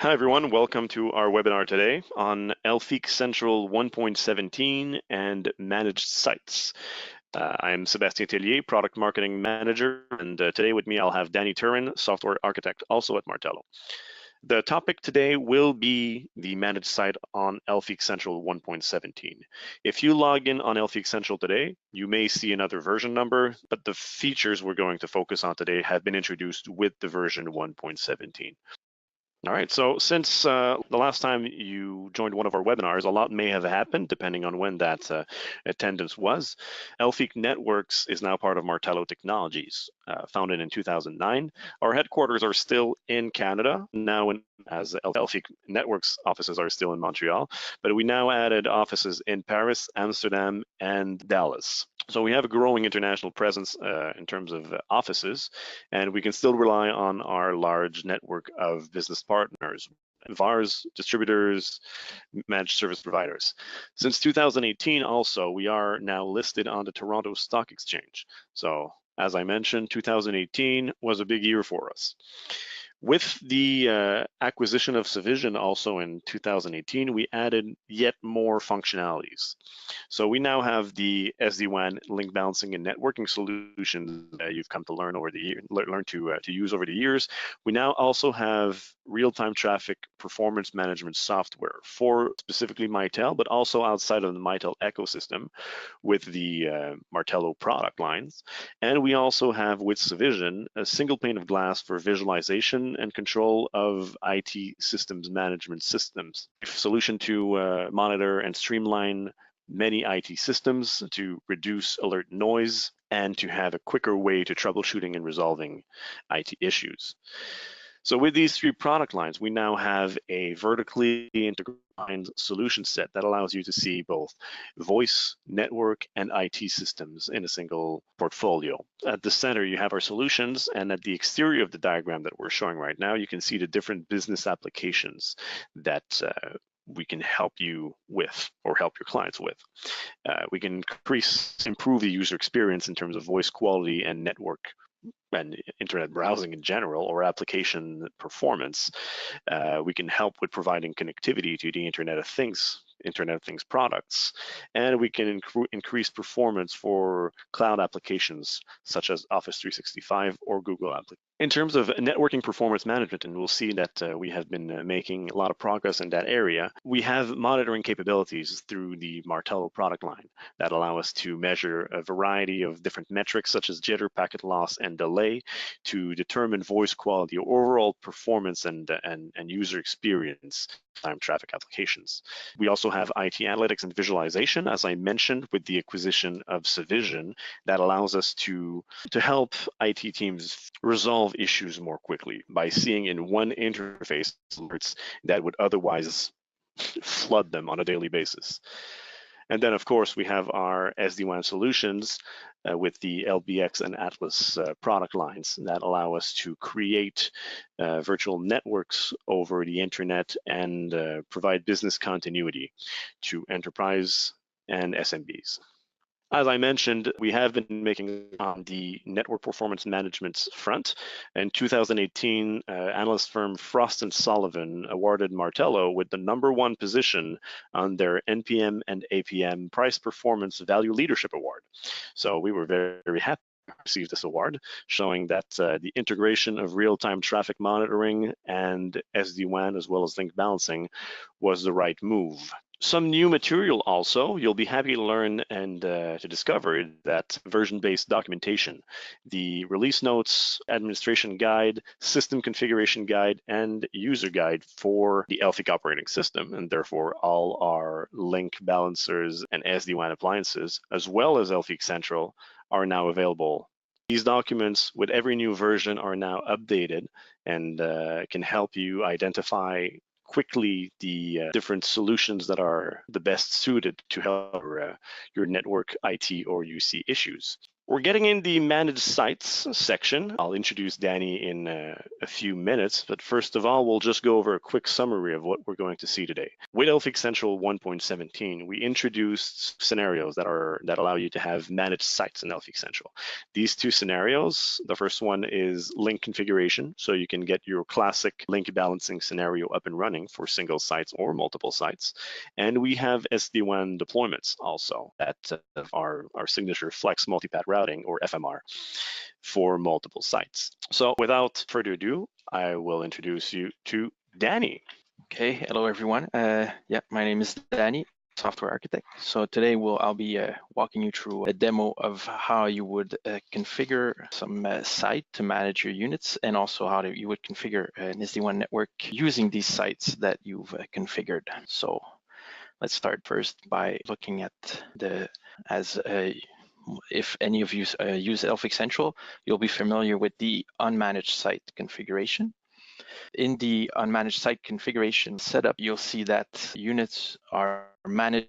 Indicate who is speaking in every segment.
Speaker 1: Hi everyone, welcome to our webinar today on Elfiq Central 1.17 and managed sites. I'm Sebastien Tellier, Product Marketing Manager, and today with me I'll have Danny Turrin, Software Architect, also at Martello. The topic today will be the managed site on Elfiq Central 1.17. If you log in on Elfiq Central today, you may see another version number, but the features we're going to focus on today have been introduced with the version 1.17. All right, so since the last time you joined one of our webinars, a lot may have happened depending on when that attendance was. Elfiq Networks is now part of Martello Technologies, founded in 2009. Our headquarters are still in Canada, now as Elfiq Networks offices are still in Montreal, but we now added offices in Paris, Amsterdam, and Dallas. So we have a growing international presence in terms of offices, and we can still rely on our large network of business partners, VARs, distributors, managed service providers. Since 2018 also, we are now listed on the Toronto Stock Exchange. So as I mentioned, 2018 was a big year for us. With the acquisition of Civision also in 2018, we added yet more functionalities. So we now have the SD-WAN link balancing and networking solutions that you've come to learn over the year, learn to use over the years. We now also have real-time traffic performance management software for specifically Mitel, but also outside of the Mitel ecosystem with the Martello product lines. And we also have with Civision a single pane of glass for visualization and control of IT systems management systems, a solution to monitor and streamline many IT systems to reduce alert noise and to have a quicker way to troubleshooting and resolving IT issues. So with these three product lines, we now have a vertically integrated solution set that allows you to see both voice, network, and IT systems in a single portfolio. At the center, you have our solutions, and at the exterior of the diagram that we're showing right now, you can see the different business applications that we can help you with or help your clients with. We can improve the user experience in terms of voice quality and network and internet browsing in general, or application performance. We can help with providing connectivity to the Internet of Things products, and we can increase performance for cloud applications such as Office 365 or Google applications. In terms of networking performance management, and we'll see that we have been making a lot of progress in that area, we have monitoring capabilities through the Martello product line that allow us to measure a variety of different metrics such as jitter, packet loss, and delay to determine voice quality, overall performance, and user experience time traffic applications. We also have IT analytics and visualization, as I mentioned, with the acquisition of Civision, that allows us to help IT teams resolve issues more quickly by seeing in one interface alerts that would otherwise flood them on a daily basis. And then, of course, we have our SD-WAN solutions with the LBX and Atlas product lines that allow us to create virtual networks over the internet and provide business continuity to enterprise and SMBs. As I mentioned, we have been making on the network performance management front. In 2018, analyst firm Frost & Sullivan awarded Martello with the #1 position on their NPM and APM Price Performance Value Leadership Award. So we were very, very happy to receive this award, showing that the integration of real-time traffic monitoring and SD-WAN as well as link balancing was the right move. Some new material also, you'll be happy to learn and to discover that version-based documentation, the release notes, administration guide, system configuration guide, and user guide for the Elfiq operating system, and therefore all our link balancers and SD-WAN appliances, as well as Elfiq Central, are now available. These documents with every new version are now updated and can help you identify quickly the different solutions that are the best suited to help your network IT or UC issues. We're getting in the managed sites section. I'll introduce Danny in a few minutes, but first of all, we'll just go over a quick summary of what we're going to see today. With Elfiq Central 1.17, we introduced scenarios that allow you to have managed sites in Elfiq Central. These two scenarios, the first one is link configuration, so you can get your classic link balancing scenario up and running for single sites or multiple sites. And we have SD-WAN deployments also that are our signature Flex Multipath Routing, or FMR, for multiple sites. So without further ado, I will introduce you to Danny.
Speaker 2: Okay, hello everyone. My name is Danny, software architect. So today I'll be walking you through a demo of how you would configure some site to manage your units, and also how you would configure an SD-WAN network using these sites that you've configured. So let's start first by looking at if any of you use Elfiq Central, you'll be familiar with the unmanaged site configuration. In the unmanaged site configuration setup, you'll see that units are managed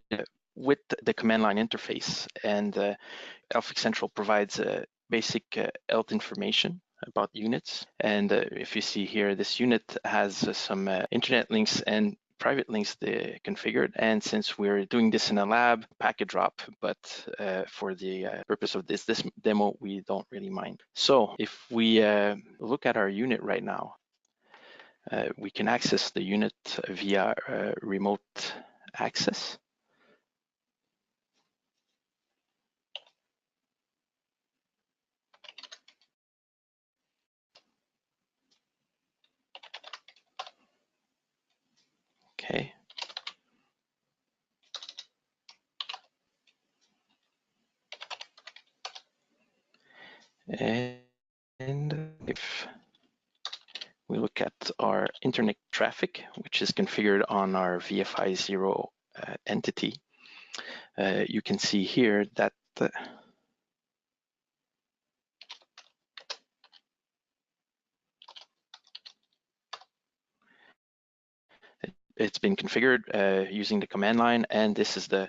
Speaker 2: with the command line interface, and Elfiq Central provides basic ELT information about units. And if you see here, this unit has some internet links and private links configured, and since we're doing this in a lab, packet drop, but for the purpose of this demo, we don't really mind. So if we look at our unit right now, we can access the unit via remote access. Okay. And if we look at our internet traffic, which is configured on our VFI 0 entity, you can see here that it's been configured using the command line, and this is the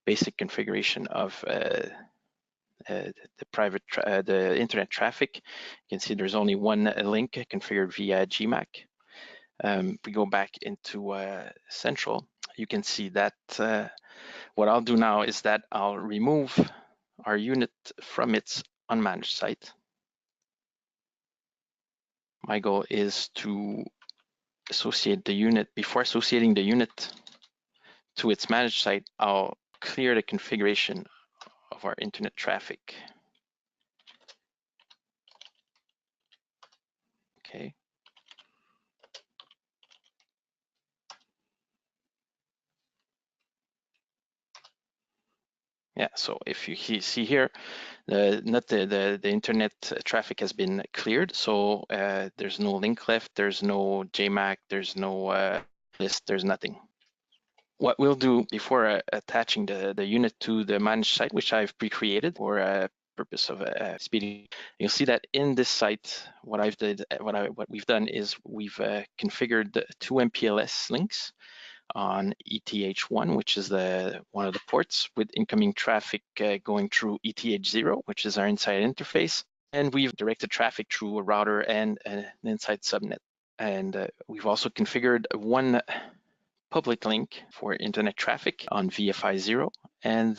Speaker 2: basic configuration of the internet traffic. You can see there's only one link configured via GMAC. If we go back into Central, you can see that what I'll do now is that I'll remove our unit from its unmanaged site. My goal is to associate the unit. Before associating the unit to its managed site, I'll clear the configuration of our internet traffic. Okay. Yeah, so if you see here, the internet traffic has been cleared, so there's no link left, there's no JMAC, there's no list, there's nothing. What we'll do before attaching the unit to the managed site, which I've pre-created for a purpose of speeding, you'll see that in this site, what we've done is we've configured 2 MPLS links on ETH1, which is one of the ports with incoming traffic going through ETH0, which is our inside interface. And we've directed traffic through a router and an inside subnet. And we've also configured one public link for internet traffic on VFI 0 and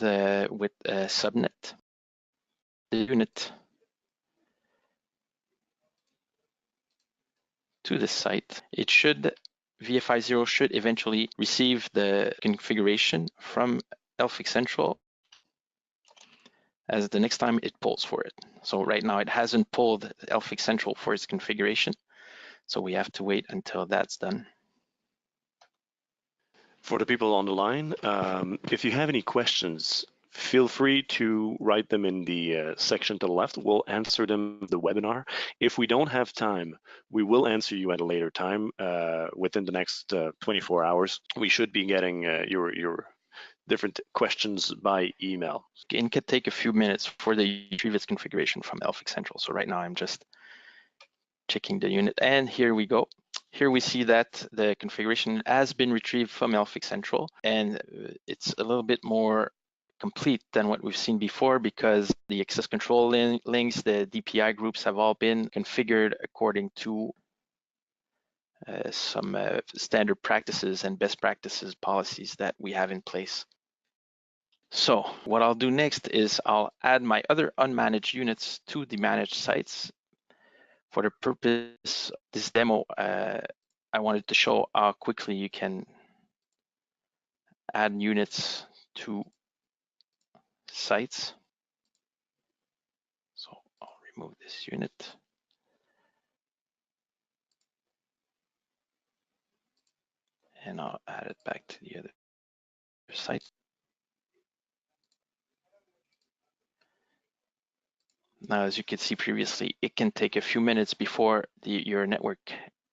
Speaker 2: with a subnet. The unit to this site, VFI 0 should eventually receive the configuration from Elfiq Central as the next time it pulls for it. So right now it hasn't pulled Elfiq Central for its configuration, so we have to wait until that's done.
Speaker 1: For the people on the line, if you have any questions, feel free to write them in the section to the left. We'll answer them in the webinar. If we don't have time, we will answer you at a later time within the next 24 hours. We should be getting your different questions by email.
Speaker 2: It could take a few minutes for the retrieve its configuration from Elfiq Central. So right now I'm just checking the unit, and here we go. Here we see that the configuration has been retrieved from Elfiq Central, and it's a little bit more complete than what we've seen before, because the access control links, the DPI groups have all been configured according to some standard practices and best practices policies that we have in place. So what I'll do next is I'll add my other unmanaged units to the managed sites. For the purpose of this demo, I wanted to show how quickly you can add units to sites. So I'll remove this unit. And I'll add it back to the other site. Now, as you could see previously, it can take a few minutes before your network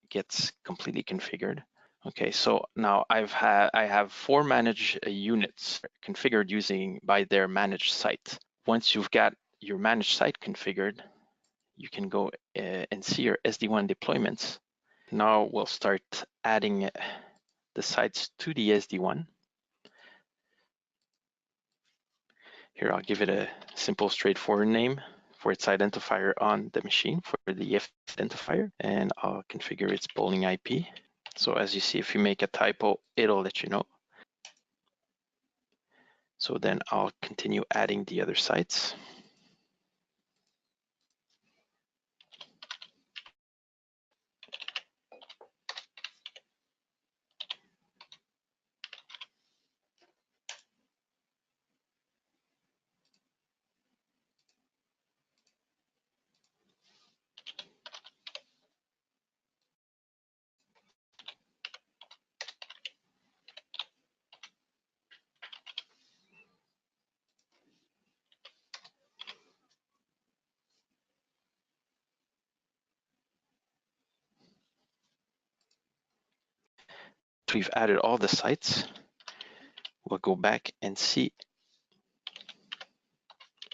Speaker 2: gets completely configured. Okay, so now I have 4 managed units configured using by their managed site. Once you've got your managed site configured, you can go and see your SD-WAN deployments. Now we'll start adding the sites to the SD-WAN. Here, I'll give it a simple, straightforward name for its identifier on the machine for the identifier, and I'll configure its polling IP. So as you see, if you make a typo, it'll let you know. So then I'll continue adding the other sites. We've added all the sites. We'll go back and see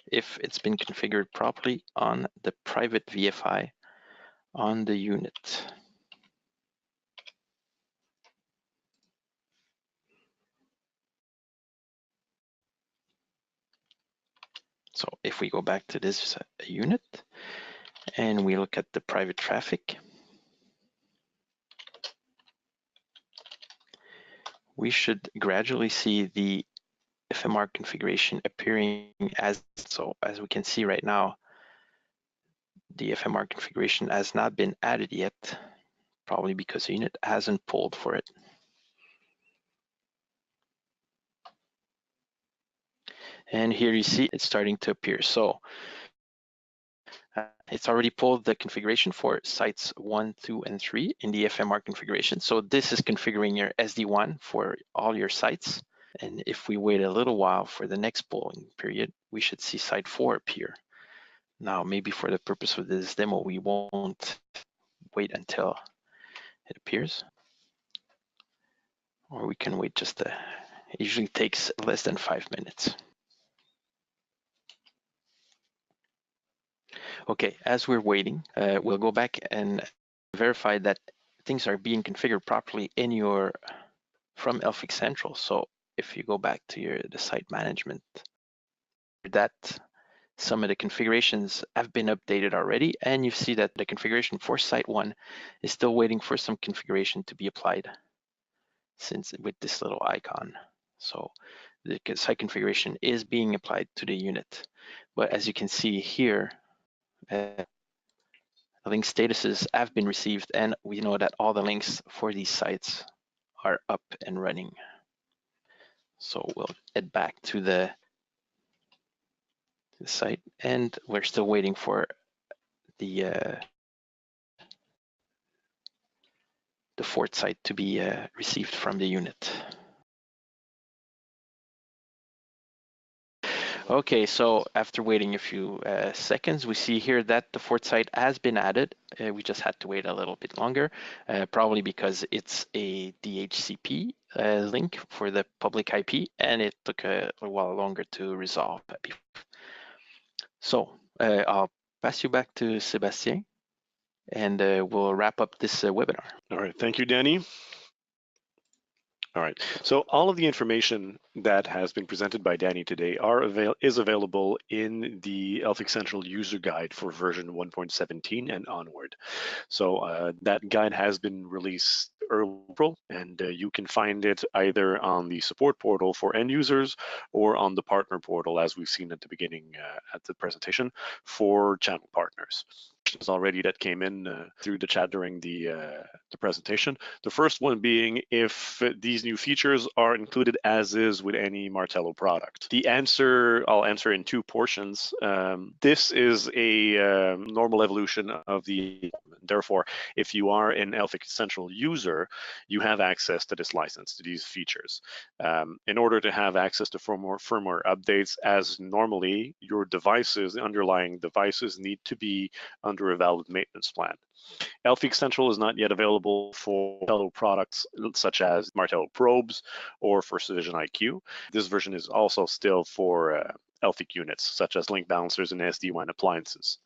Speaker 2: if it's been configured properly on the private VFI on the unit. So if we go back to this unit and we look at the private traffic, we should gradually see the FMR configuration appearing as we can see right now, the FMR configuration has not been added yet, probably because the unit hasn't pulled for it. And here you see it's starting to appear. So it's already pulled the configuration for sites 1, 2, and 3 in the FMR configuration. So this is configuring your SD-WAN for all your sites. And if we wait a little while for the next polling period, we should see site 4 appear. Now, maybe for the purpose of this demo, we won't wait until it appears. Or we can wait just it usually takes less than 5 minutes. Okay, as we're waiting, we'll go back and verify that things are being configured properly in your from Elfiq Central. So if you go back to the site management, that some of the configurations have been updated already, and you see that the configuration for site 1 is still waiting for some configuration to be applied, since with this little icon. So the site configuration is being applied to the unit. But as you can see here, the link statuses have been received, and we know that all the links for these sites are up and running. So we'll head back to the site, and we're still waiting for the 4th site to be received from the unit. Okay, so after waiting a few seconds, we see here that the 4th site has been added. We just had to wait a little bit longer, probably because it's a DHCP link for the public IP, and it took a while longer to resolve. So I'll pass you back to Sébastien, and we'll wrap up this webinar.
Speaker 1: All right, thank you, Danny. All right. So all of the information that has been presented by Danny today is available in the Elfiq Central user guide for version 1.17 and onward. So that guide has been released early April, and you can find it either on the support portal for end users or on the partner portal, as we've seen at the beginning at the presentation, for channel partners. Already that came in through the chat during the presentation. The first one being if these new features are included as is with any Martello product. The answer I'll answer in two portions. This is a normal evolution of the. Therefore, if you are an Elfiq Central user, you have access to this license, to these features. In order to have access to firmware updates, as normally your devices, the underlying devices, need to be under a valid maintenance plan. Elfiq Central is not yet available for Martello products such as Martello probes or First Division IQ. This version is also still for Elfiq units such as link balancers and SD-WAN appliances.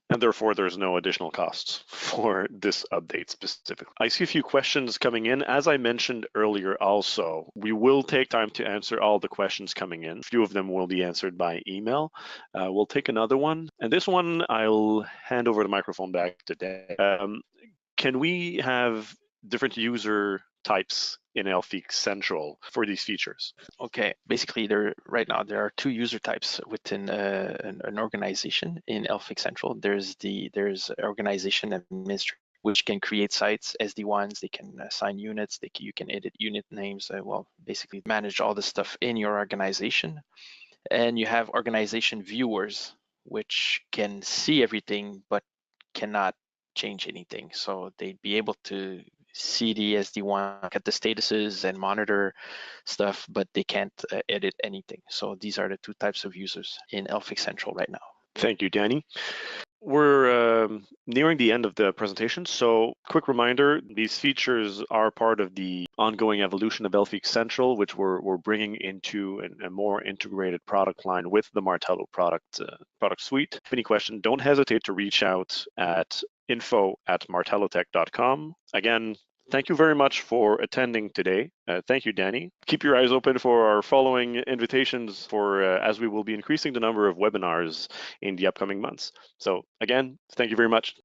Speaker 1: And therefore, there's no additional costs for this update specifically. I see a few questions coming in. As I mentioned earlier also, we will take time to answer all the questions coming in. A few of them will be answered by email. We'll take another one. And this one, I'll hand over the microphone back to Dan. Can we have different user types in Elfiq Central for these features?
Speaker 2: Okay, basically right now there are two user types within an organization in Elfiq Central. There's organization administrator, which can create sites, SD-WANs, they can assign units, you can edit unit names, basically manage all the stuff in your organization. And you have organization viewers, which can see everything but cannot change anything. So they'd be able to see the SD-WAN, look at the statuses and monitor stuff, but they can't edit anything. So these are the two types of users in Elfiq Central right now.
Speaker 1: Thank you, Danny. We're nearing the end of the presentation, so quick reminder, these features are part of the ongoing evolution of Elfiq Central, which we're bringing into a more integrated product line with the Martello product suite. If any question, don't hesitate to reach out at info@martellotech.com. Again, thank you very much for attending today. Thank you, Danny. Keep your eyes open for our following invitations as we will be increasing the number of webinars in the upcoming months. So again, thank you very much.